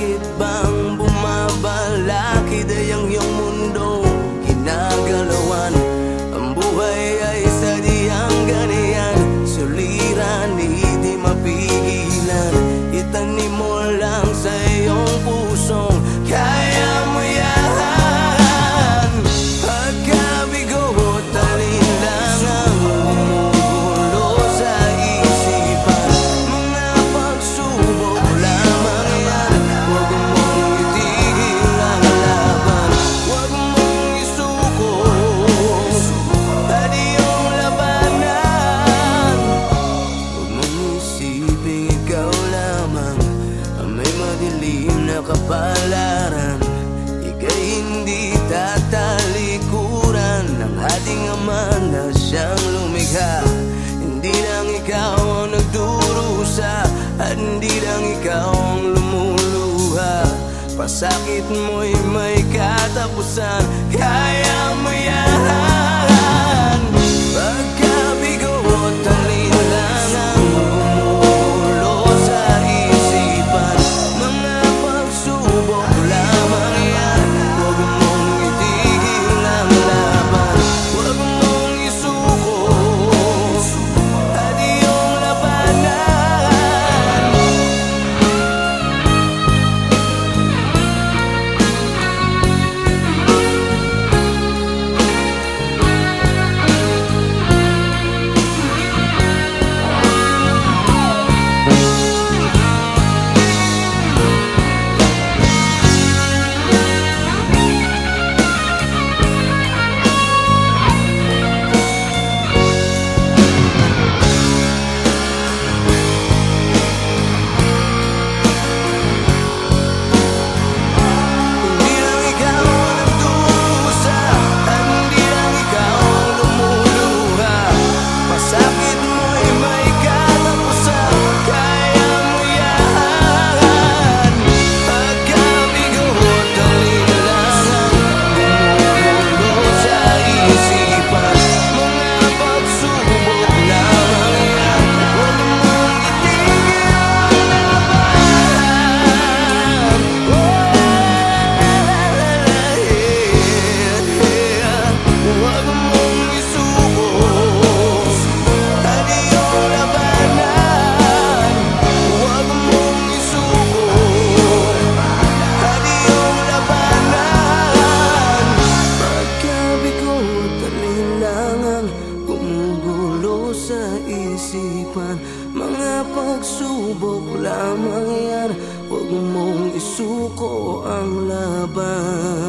Bakit bang bumabalakid ay ang iyong mundo ginagalawan? Ang buhay ay sadyang ganyan, suliran, hindi mapigilan. Itanim mo lang sa iyong pusong kaya mo yan. Pagkabigo at alinlangang gumugulo sa isipan, mga pagsubok lamang yan. Huwag mong itigil ang laban, huwag mong isuko at iyong labanan. Huwag mong isipin ikaw lamang ang may madilim na kapalaran. Ika'y hindi tatalikuran ng ating Ama na siyang lumikha. Hindi lang ikaw ang nagdurusa at hindi lang ikaw ang lumuluha. Pasakit mo'y may katapusan, kaya mo yan. Pagkabigo at alinlangang gumugulo sa isipan, mga pagsubok lamang yan. Huwag mong itigil ang laban, huwag mong isuko at iyong labanan. Hindi lang ikaw ang nagdurusa at hindi lang ikaw ang lumuluha. Pasakit mo'y may katapusan, kaya mo yan. Pagkabigo at alinlangang gumugulo sa isipan, mga pagsubok lamang yan. Huwag mong itigil ang laban, huwag mong isuko at iyong labanan. Huwag mong isuko at iyong labanan. Pagkabigo at alinlangang gumugulo sa isipan, mga pagsubok lamang yan. Huwag mong isuko ang laban.